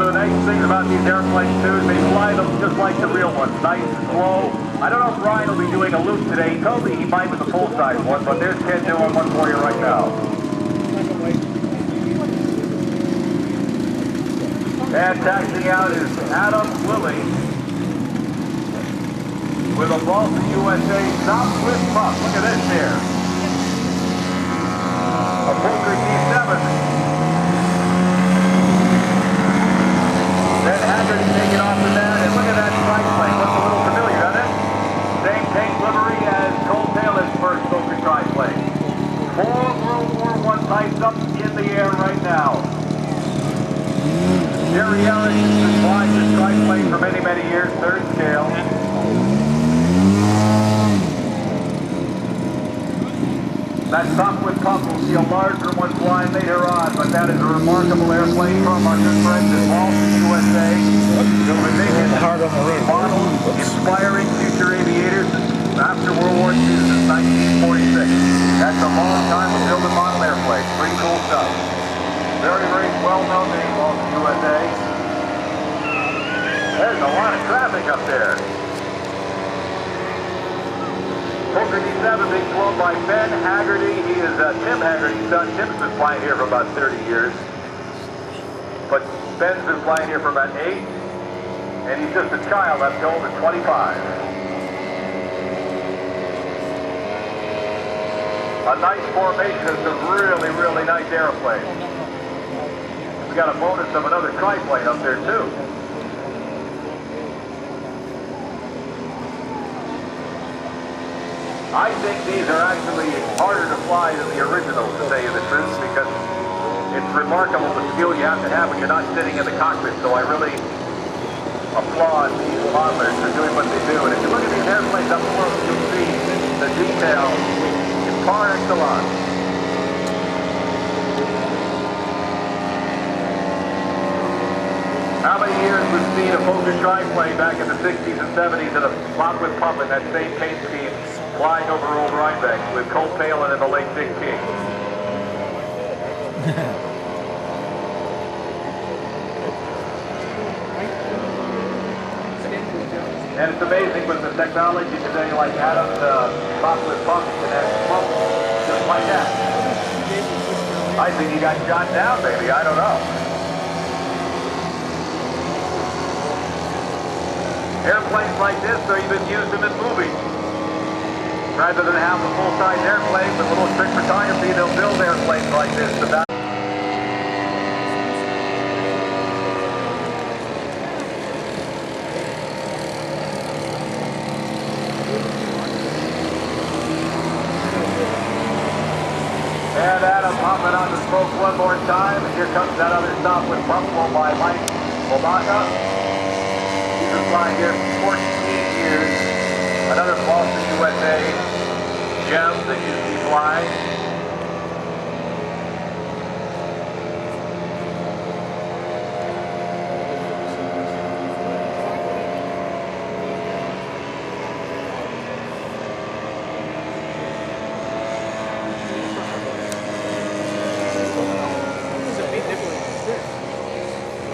of the nice things about these airplanes too is they fly them just like the real ones, nice and slow. I don't know if Ryan will be doing a loop today. He told me he might with the full-size one, but there's Ken doing one for you right now. And taxiing out is Adam Willie with a Boston USA Stop with Puff. Look at this here. A Booker D7. Then Haggard taking off the net, and look at that strike plane. Looks a little familiar, doesn't it? Same paint livery as Cole Taylor's first Booker triplane. 4 World War I types up in the air right now. Jerry Ellis has been flying this triplane for many, many years, third scale. That Stop with Puff will see a larger one flying later on, but that is a remarkable airplane from our good friends at Boston, USA. They'll be making models inspiring future aviators after World War II since 1946. That's a long time to build a model airplane. Pretty cool stuff. Very, very well-known name, Boston, USA. There's a lot of traffic up there. Booker D7 being flown by Ben Haggerty. He is Tim Haggerty's son. Tim's been flying here for about 30 years. But Ben's been flying here for about 8. And he's just a child, I'm told, at 25. A nice formation of some really, really nice airplanes. We got a bonus of another triplane up there, too. I think these are actually harder to fly than the originals, to tell you the truth, because it's remarkable the skill you have to have when you're not sitting in the cockpit. So I really applaud these modelers for doing what they do. And if you look at these airplanes up close, you'll see the detail in par excellence. How many years was seen a Booker triplane back in the 60s and 70s in a Stop with Puff in that same paint scheme, flying over old Rhinebeck with Cole Palin and the late Dick King. And it's amazing with the technology today, like Adam's Stop with Puff, you can have smoke just like that. I think he got shot down, baby. I don't know. Airplanes like this, they even use them in movies. Rather than have a full-size airplane with a little trick photography, they'll build airplanes like this. And Adam hopping on the smoke one more time. And here comes that other Stop with Puff flown by Mike Obaka. He's been flying here for 14 years. Another Boston, USA gem that you see flying.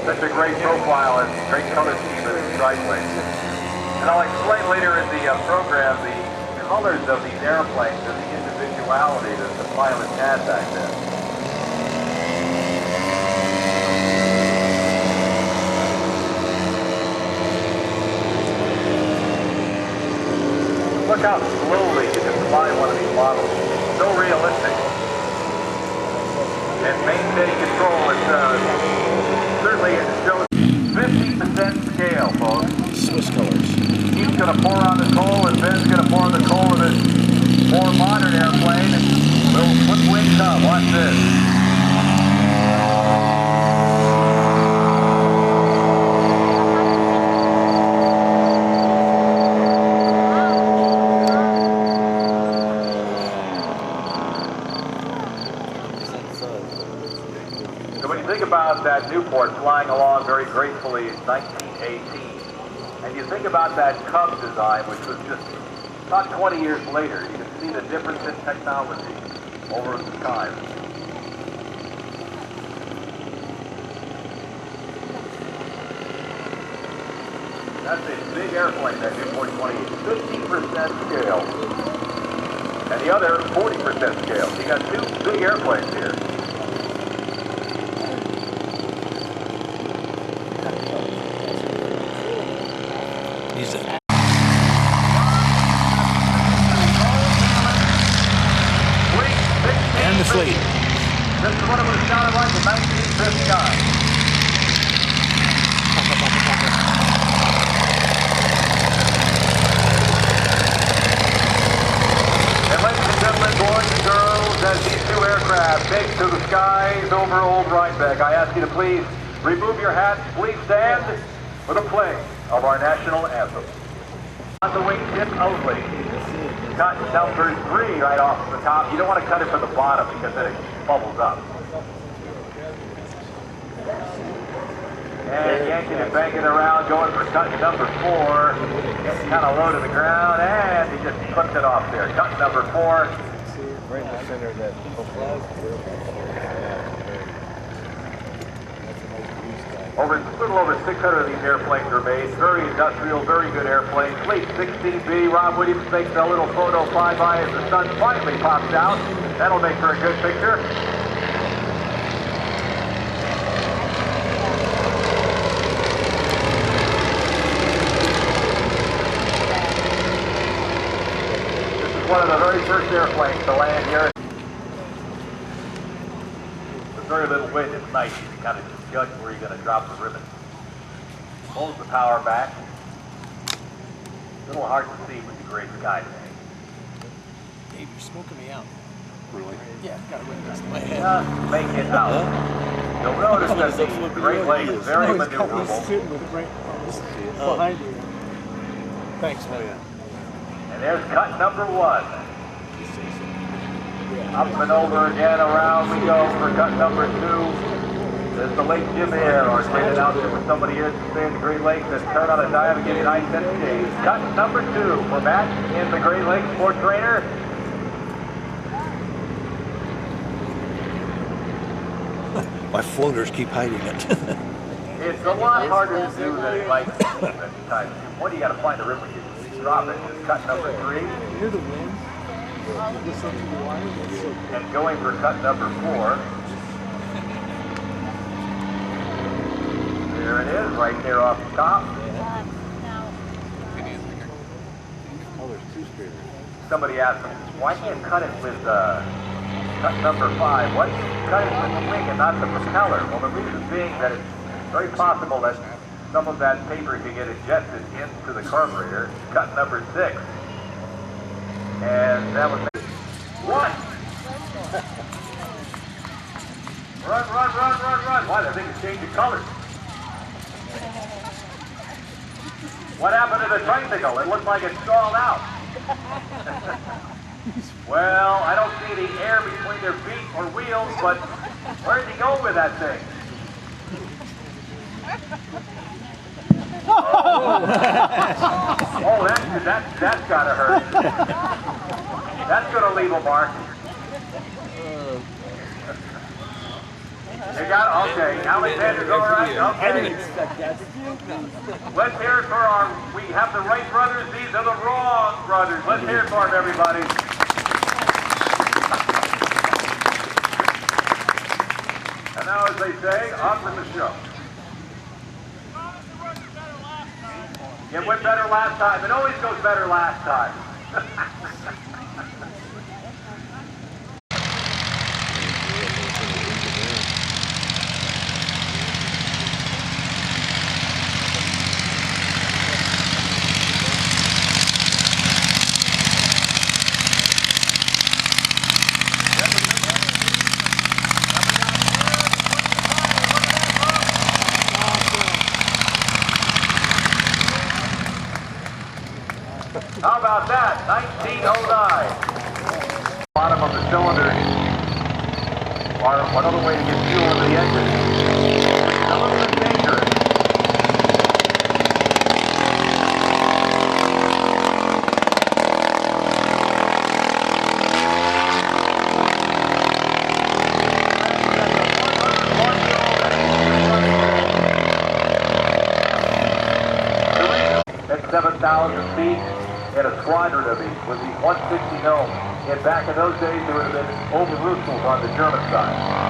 Such a great profile and great color scheme of these triplanes. And I'll explain later in the program the colors of these airplanes and the individuality that the pilots had back then. Look how slowly you can fly one of these models. So realistic. And maintaining control, certainly it shows 50% scale, folks. Swiss colors. He's going to pour on the coal, and Ben's going to pour on the coal of this more modern airplane. Little flip wing come. Watch this. So when you think about that Newport flying along very gracefully in 1918, and you think about that Cub design, which was just about 20 years later, you can see the difference in technology over the time. That's a big airplane, that Newport 28. 50% scale. And the other 40% scale. So you got two big airplanes here. And the fleet. This is what it would have sounded like in 1959. And ladies and gentlemen, boys and girls, as these two aircraft take to the skies over Old Rhinebeck, I ask you to please remove your hats, please stand for the play of our national anthem. On the wingtip only. Cut number 3 right off the top. You don't want to cut it from the bottom because then it bubbles up. And yanking and banking around, going for cut number 4. It's kind of low to the ground, and he just clipped it off there. Cut number 4. Right in the center of that flag. A little over 600 of these airplanes are made. Very industrial, very good airplane. Fleet 16B, Rob Williams makes a little photo flyby as the sun finally pops out. That'll make for a good picture. This is one of the very first airplanes to land here. With very little wind, it's nice. You can kind of just judge where you're going to drop the ribbon. Pulls the power back. A little hard to see with the gray sky today. Dave, you're smoking me out. Really? Yeah, got a witness in my head. Just make it out. You'll notice that the Great Lakes is very maneuverable. Behind you. Thanks, man. And there's cut number 1. Up and over again, around we go for cut number 2. There's the Lake Jim Air, our great announcer with somebody here to stay in the Great Lakes and turn on a dive and give you a nice day. Cut number 2 for Matt in the Great Lakes Sport Trainer. My floaters keep hiding it. It's a lot harder to do than it might be at times. What do you got to find the river? You drop it. It's cut number 3. Hear the wind? Listen to the wire. That's so cool. And going for cut number 4. There it is, right there off the top. Oh, there's 2 spears. Somebody asked me, why can't you cut it with cut number 5? Why do you cut it with the wing and not the propeller? Well, the reason being that it's very possible that some of that paper can get injected into the carburetor. Cut number 6. And that would make one. Run, run, run, run, run. Why, that thing is changing colors. What happened to the tricycle? It looked like it stalled out. Well, I don't see the air between their feet or wheels, but where did he go with that thing? Oh, that's gotta hurt. That's gonna leave a mark. You got it? Okay. Alexander's all right? Okay. I didn't expect that. Did you? Let's hear it for we have the right brothers, these are the wrong brothers. Let's hear it for them, everybody. And now, as they say, on with the show. It went better last time. It always goes better last time. How about that? 1909. Bottom of the cylinder. Or one other way to get fuel into the engine. It's a little bit dangerous. 6,000 feet in a squadron of these with the 160 gnome. And back in those days, there would have been Oberrufels on the German side.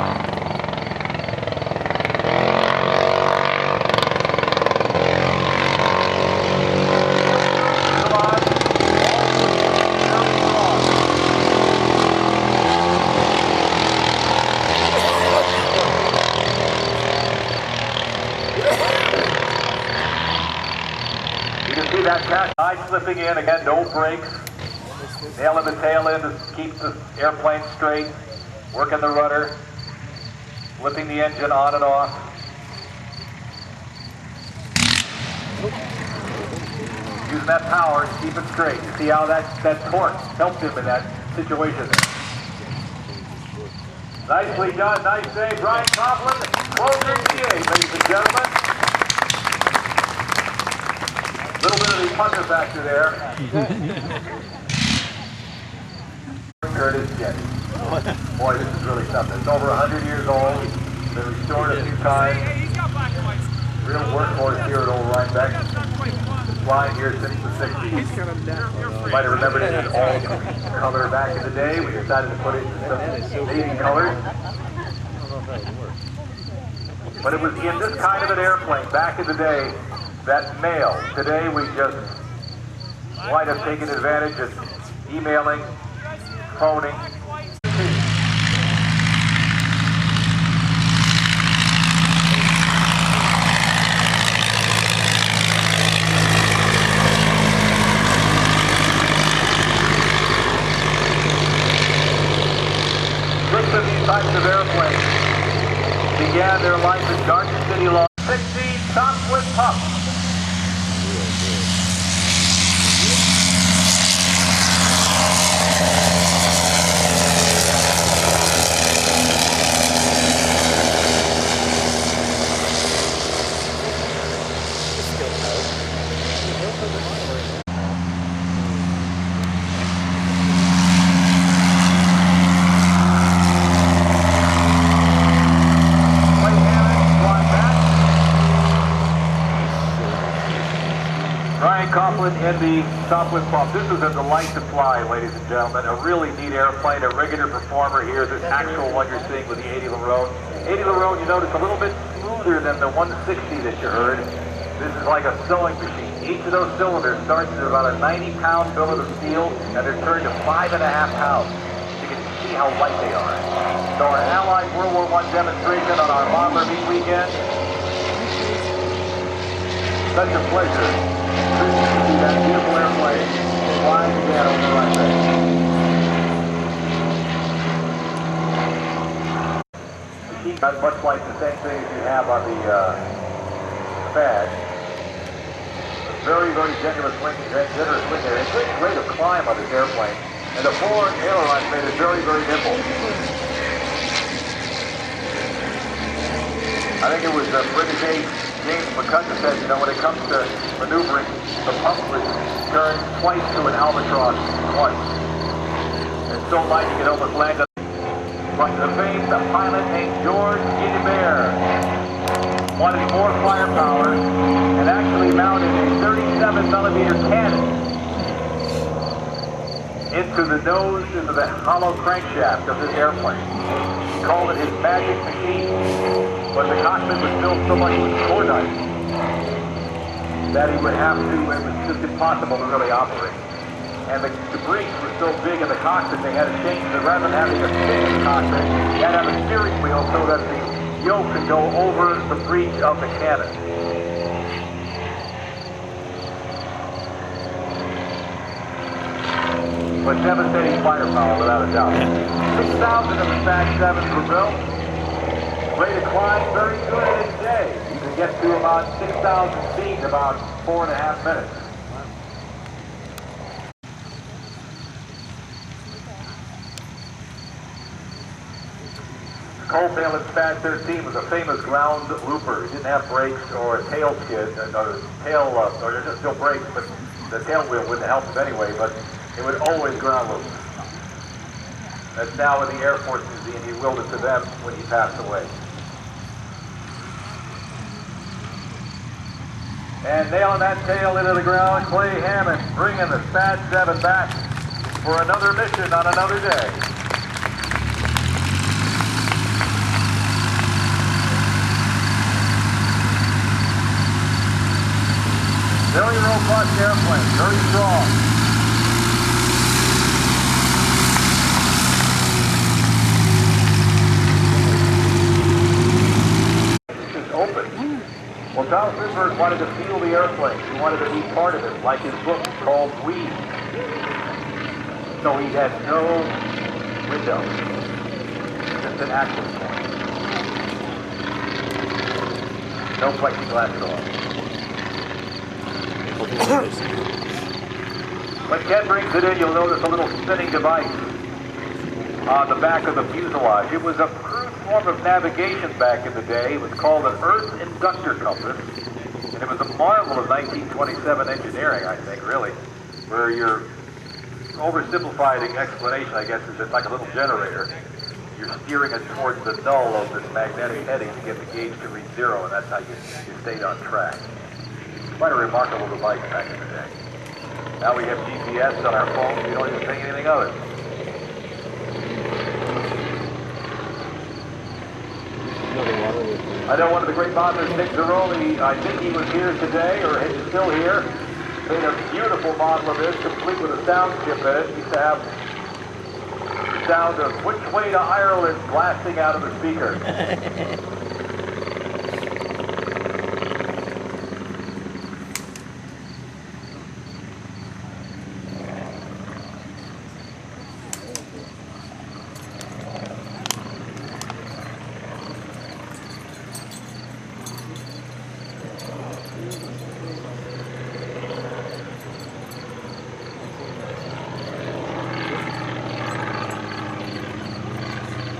That cat side slipping in, again, no brakes. Nailing the tail end to keep the airplane straight. Working the rudder. Flipping the engine on and off. Using that power to keep it straight. You see how that torque helped him in that situation there. Nicely done, nice save, Brian Coughlin. 12:58, ladies and gentlemen. A little bit of the punter factor there. Here it is again. Boy, this is really something. It's over 100 years old. Been restored a few times. Real workhorse here at Old Rhinebeck. Flying here since the 60s. You might have remembered it in all color back in the day. We decided to put it in some navy colors. But it was in this kind of an airplane back in the day that mail. Today we just might have taken advantage of emailing, phoning. Six of these types of airplanes began their life in Garden City, Law. 16 topped with pups. Coughlin in the top with pump. This is a delight to fly, ladies and gentlemen. A really neat airplane, a regular performer here. This actual one you're seeing with the 80 Lerone. 80 Lerone, you notice a little bit smoother than the 160 that you heard. This is like a sewing machine. Each of those cylinders starts at about a 90-pound billet of steel, and they're turned to 5.5 pounds. You can see how light they are. So our Allied World War I demonstration on our Bomber Meet weekend. Such a pleasure. To see that beautiful airplane flying again over Rhinebeck. The key gun, much like the same thing as you have on the pad. Very, very generous wing there. It's a great rate of climb on this airplane. And the forward aileron made it very, very nimble. I think it was British ace James McCutcheon said, you know, when it comes to maneuvering, the pump was turned twice to an albatross once. It's so light you can almost land on. But the famed pilot named George Guillemert wanted more firepower and actually mounted a 37mm cannon into the nose, into the hollow crankshaft of this airplane. He called it his magic machine. But the cockpit was filled so much with cordite that he would have to, it was just impossible to really operate. And the brakes were so big in the cockpit, they had to change it. Rather than having a stick in the cockpit, they had to have a steering wheel so that the yoke could go over the breech of the cannon. But devastating firepower without a doubt. 6,000 of the Fag 7s were built. Rate of climb, very good in a day. You can get to about 6,000 feet in about 4.5 minutes. The Coaltail at Fag 13 was a famous ground looper. It didn't have brakes or a tail skid, or there's still brakes, but the tail wheel wouldn't help it anyway, but it would always ground loop. That's now in the Air Force Museum. He willed it to them when he passed away. And nailing that tail into the ground, Clay Hammond bringing the Spat 7 back for another mission on another day. Very robust airplane, very strong. This is open. Well, Tom Fisberg wanted to feel the airplane. He wanted to be part of it, like his book called We. So he had no window, just an access point. No plexiglass door. When Ken brings it in, you'll notice a little spinning device on the back of the fuselage. It was a crude form of navigation back in the day. It was called an Earth Inductor Compass, and it was a marvel of 1927 engineering, I think, really, where your oversimplified explanation, I guess, is it's like a little generator. You're steering it towards the null of this magnetic heading to get the gauge to read 0, and that's how you stayed on track. Quite a remarkable device back in the day. Now we have GPS on our phones, we don't even think anything of it. I know one of the great modelers, Nick Zeroli, I think he was here today, or is still here, made a beautiful model of this, complete with a sound chip in it. He used to have the sound of Which Way to Ireland blasting out of the speaker.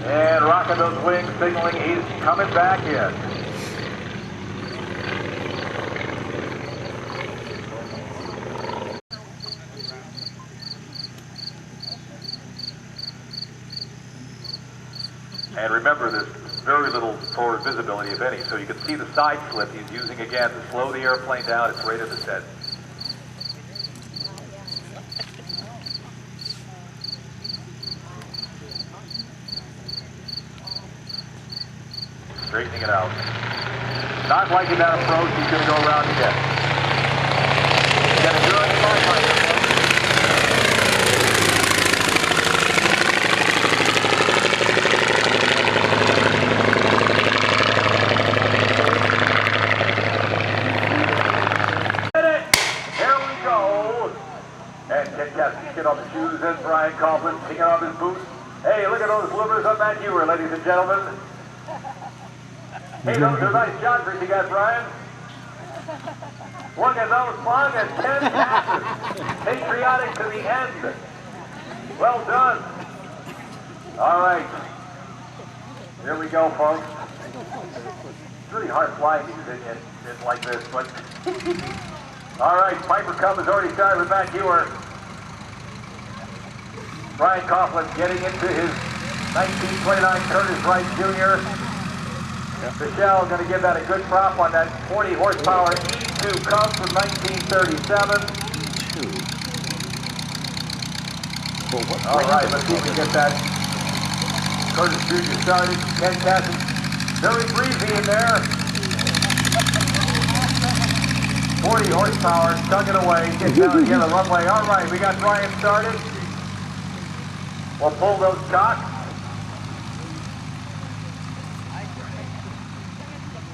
And rocking those wings, signaling he's coming back in. And remember, there's very little forward visibility, if any, so you can see the side slip he's using again to slow the airplane down. It's right at his head. Straightening it out. Not liking that approach, he's going to go around again. Get a good line. Here we go. And Ken Cassidy's get on the shoes, and Brian Coughlin taking off his boots. Hey, look at those livers on that ewer, ladies and gentlemen. Hey, those are nice joggers you got, Brian. Look at those long as 10 passes. Patriotic to the end. Well done. All right. Here we go, folks. It's really hard flying these like this, but... All right, Piper Cub has already started with Matt Ewer. Brian Coughlin getting into his 1929 Curtis Wright Jr. Michelle going to give that a good prop on that 40 horsepower E2 Cub from 1937. All right, let's see if we can get that Curtis Jr. started. Ken Cassidy, very breezy in there. 40 horsepower, tugging away, get down again the runway. All right, we got Brian started. We'll pull those chocks.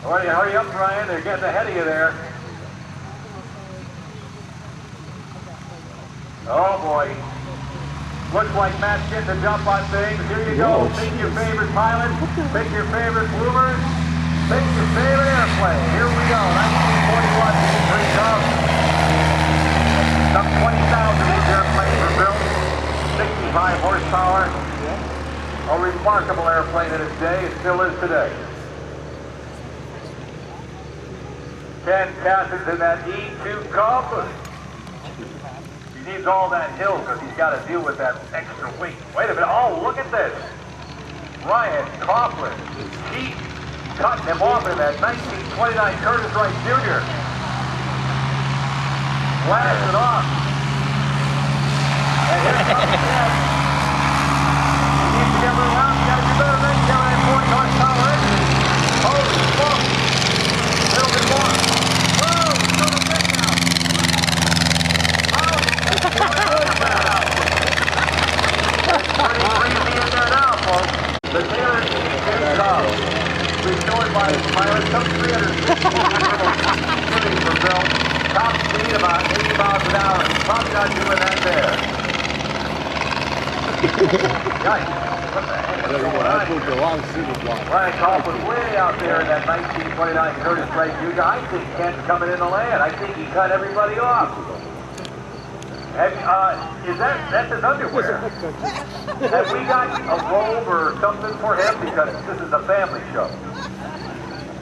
Hurry up, Brian. They're getting ahead of you there. Oh, boy. Looks like Matt's getting the jump on things. Here you go. Pick your favorite pilot. Pick your favorite bloomers. Pick your favorite airplane. Here we go. 1941 E3 Cub. Some 20,000 of these airplanes were built. 65 horsepower. A remarkable airplane in its day. It still is today. Ken Cassidy's in that E2 Cub. He needs all that hill because he's got to deal with that extra weight. Wait a minute. Oh, look at this. Ryan Coughlin. He cutting him off in that 1929 Curtis Wright Jr. Blast it off. And here comes Sept. You need to get around. You gotta do better than that. 40 horsepower engine. Holy smoke. A little bit more. Whoa, so the big now. Oh, it's pretty crazy in there now, folks. The Taylor is up. Restored by the pilot, some 360 for Bill. Top speed about 80 miles an hour. He's probably not doing that there. Yikes. What the heck is going on here? Ryan Kopp was way out there in that 1929 Curtiss Wright Jr. I think Kent's coming in to land. I think he cut everybody off. That's his underwear. Have we got a robe or something for him? Because this is a family show.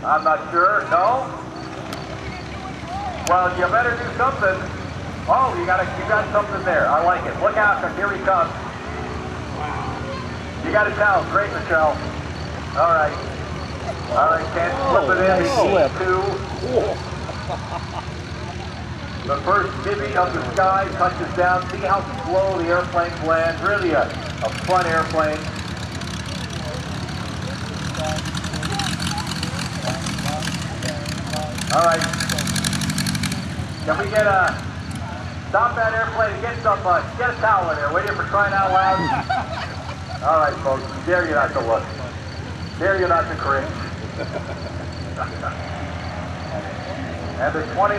I'm not sure. No? Well, you better do something. Oh, you got something there. I like it. Look out, because here he comes. You got a towel. Great, Michelle. All right. All right, Ken, slip it in. Nice Two. The first divvy of the sky touches down. See how slow the airplane lands. Really a fun airplane. All right. Can we stop that airplane and get a towel in there? Wait here for crying out loud. All right, folks. Dare you not to look. Dare you not to cringe. And the 29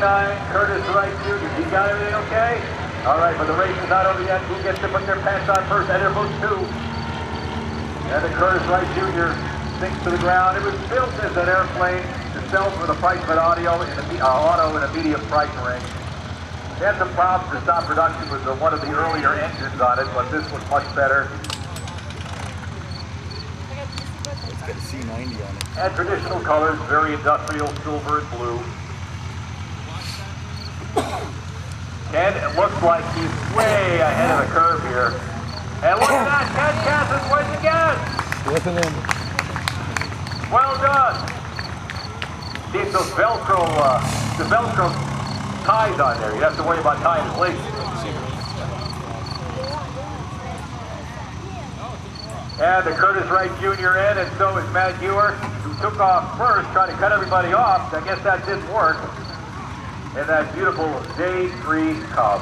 Curtiss Wright Jr. You got everything okay? All right, but the race is not over yet. Who gets to put their pants on first? And they're both two. And the Curtiss Wright Jr. sinks to the ground. It was built as an airplane to sell for the price of an auto in a medium price range. They had some problems to stop production with one of the earlier engines on it, but this was much better. It's got a C90 on it. And traditional colors, very industrial, silver and blue. And it looks like he's way ahead of the curve here. And look at that, Ken Cass's wins again. Listen in. Well done. See, it's those the Velcro ties on there. You have to worry about tying his laces. And the Curtiss Wright Jr. in, and so is Matt Ewer, who took off first, trying to cut everybody off. I guess that didn't work. And that beautiful day 3 Cub.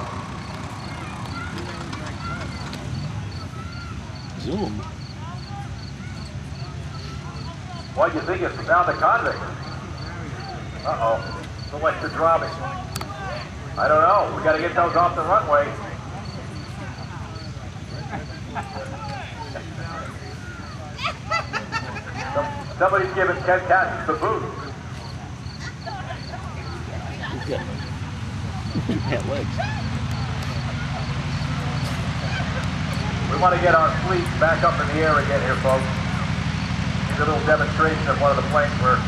Zoom. What do you think? It's found the convict. Uh-oh. So much for dropping. I don't know. We got to get those off the runway. Somebody's giving Ken Cass the boot. Yeah, legs. We want to get our fleet back up in the air again here, folks. Here's a little demonstration of one of the planes we're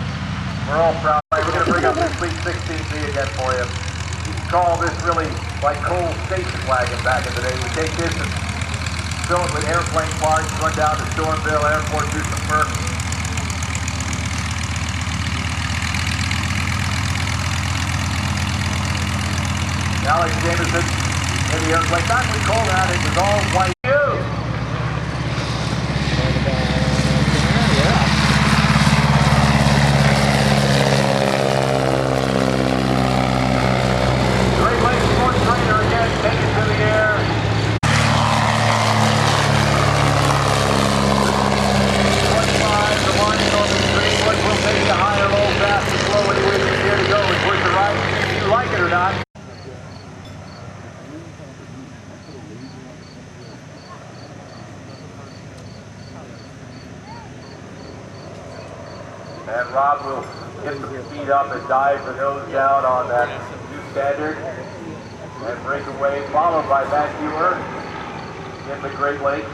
all proud of. We're going to bring up this fleet 16B again for you. You can call this really like Cole's station wagon back in the day. We take this and fill it with airplane parts, run down to Stormville Airport, do some work. Alex Jameson in the airplane. Back when we called out, it was all white. Great Lakes Sports Trainer again, take it to the air. 25, the line on the street. What will take the higher, low, fast, and slow anyway from here to go. It's worth the ride. You like it or not? And Rob will get the speed up and dive the nose down on that new standard and break away, followed by Matt Ewer in the Great Lakes.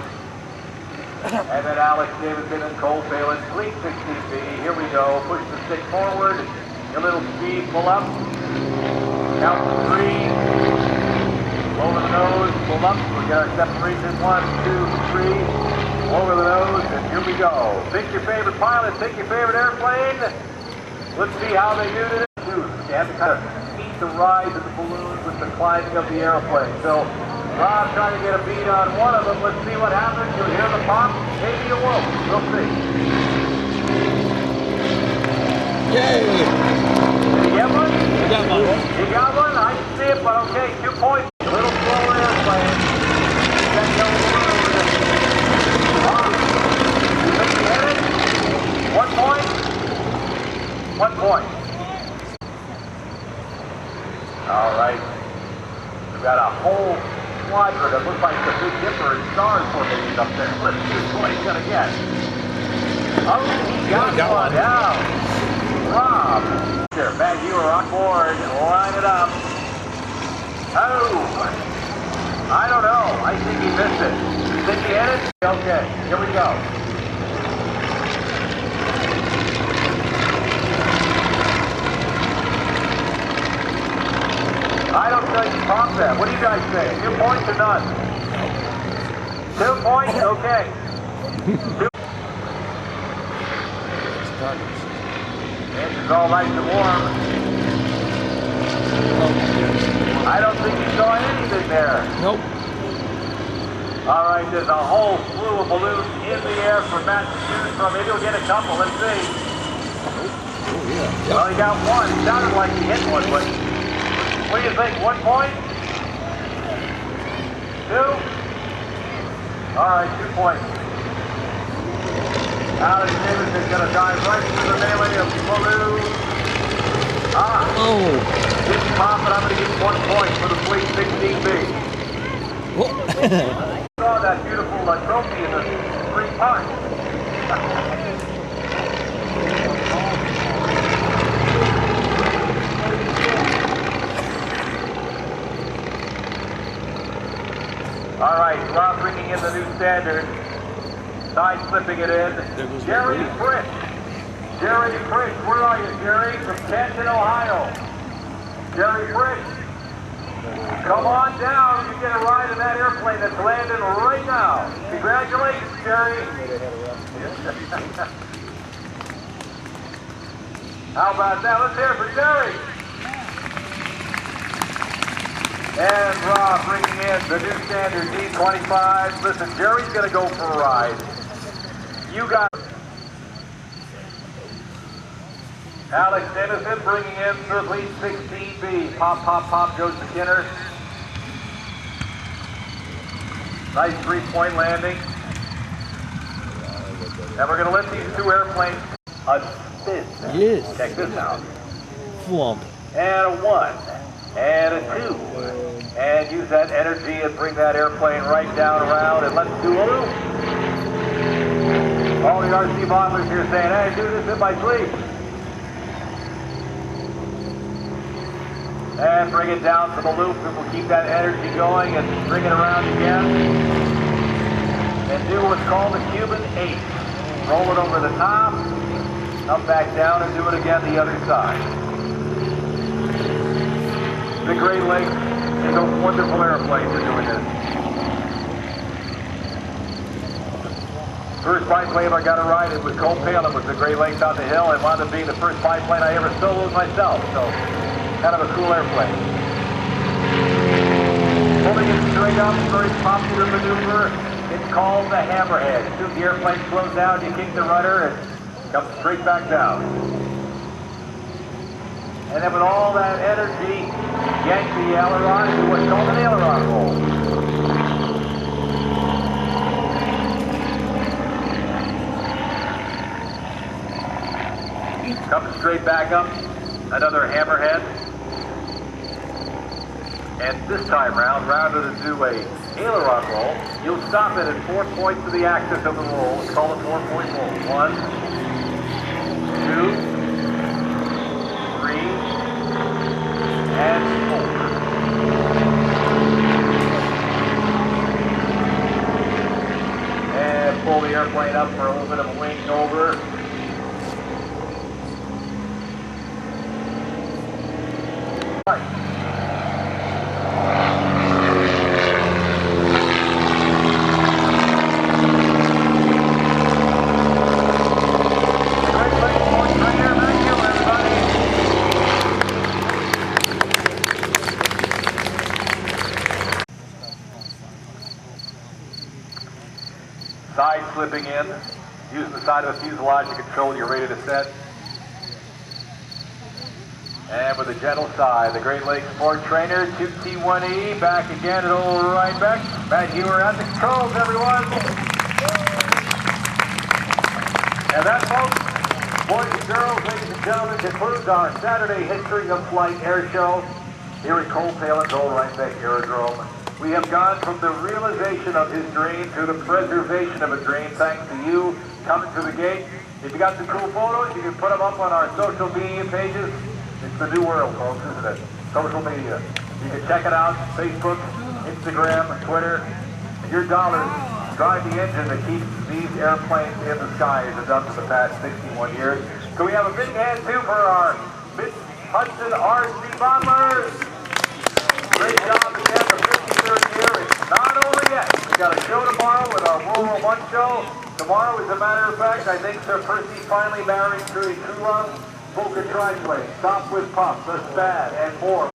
And then Alex Davidson and Cole Phelan, fleet 16B. Here we go. Push the stick forward. A little speed, pull up. Count to 3. Over the nose, pull up. We got our separation. 1, 2, 3. Over the nose, and here we go. Pick your favorite pilot, pick your favorite airplane. Let's see how they do today. You have to kind of each the rise of the balloon with the climbing of the airplane. So Rob trying to get a beat on one of them. Let's see what happens. You'll hear the pop. Maybe you won't. We'll see. Yay! Did you get one? I got one. You got one? I can see it, but okay, 2 points. A little slower airplane. That yellow balloon. You think you hit it? 1 point? 1 point. All right. We've got a whole quadrant. It looks like the Big Dipper and stars formation up there. Let's see what he's going to get. Oh, he got one down. Rob. Here, Matt, you are on board. Line it up. Oh. I don't know. I think he missed it. Did he hit it? Okay, here we go. I don't think he popped that. What do you guys say? 2 points or none? 2 points? Okay. Engine's all nice and warm. I don't think you saw anything there. Nope. All right, there's a whole slew of balloons in the air for Matt to choose from. Maybe he'll get a couple. Let's see. Oh, yeah. Well, he got one. It sounded like he hit one, but what do you think? 1 point? 2? All right, 2 points. Alex Davis is going to dive right through the melee of balloon. Oh. Didn't pop it. I'm going to give 1 point for the Fleet 16B. Saw that beautiful trophy in the 3 parts. All right, Rob bringing in the new standard. Side slipping it in. Jerry Frisch. Jerry Frisch, where are you, Jerry? From Canton, Ohio. Jerry Frisch. Come on down. You get a ride in that airplane that's landing right now. Congratulations, Jerry. How about that? Let's hear it for Jerry. And Rob bringing in the new standard D25. Listen, Jerry's going to go for a ride. You got Alex Dennison bringing in the Fleet 16B. Pop, pop, pop goes to Kinner. Nice 3-point landing. And we're going to let these 2 airplanes a spin. Yes. Check this out. Flump. And a 1. And a 2. And use that energy and bring that airplane right down around, and let's do a loop. All the RC modelers here saying, hey, do this in my sleep. And bring it down to the loop, and we'll keep that energy going and bring it around again. And do what's called a Cuban 8. Roll it over the top, come back down and do it again the other side. The Great Lakes is a wonderful airplane for doing this. First biplane I got to ride it with Cole Palin with the Great Lakes on the hill. It wound up being the first biplane I ever soloed myself, so kind of a cool airplane. Pulling it straight up, very popular maneuver. It's called the hammerhead. As soon as the airplane slows down, you kick the rudder and it comes straight back down. And then with all that energy, yank the aileron and do what's called an aileron roll. Come straight back up, another hammerhead. And this time round, rather than do a aileron roll, you'll stop it at 4 points of the axis of the roll. It's called a 4-point roll. 1, 2, 3, and 4. And pull the airplane up for a little bit of a wing over. Right. Side slipping in, using the side of the fuselage to control your rate of descent. And with a gentle side, the Great Lakes Sport Trainer, 2T1E, back again at old Rhinebeck. Matt Hewer at the controls, everyone. And that, folks, boys and girls, ladies and gentlemen, concludes our Saturday History of Flight Air Show here at Coldtail old Rhinebeck Aerodrome. We have gone from the realization of his dream to the preservation of a dream, thanks to you coming through the gate. If you got some cool photos, you can put them up on our social media pages. It's the new world, folks, isn't it? Social media. You can check it out, Facebook, Instagram, Twitter. And your dollars drive the engine that keeps these airplanes in the sky as it's done for the past 61 years. So we have a big hand, too, for our Hudson RC Bomblers. Great job again, the 53rd year. It's not over yet. We got a show tomorrow with our World War I show. Tomorrow, as a matter of fact, I think Sir Percy finally married Trudy True Love. Polka Triplane, Stop with Puff, The Spad, and more.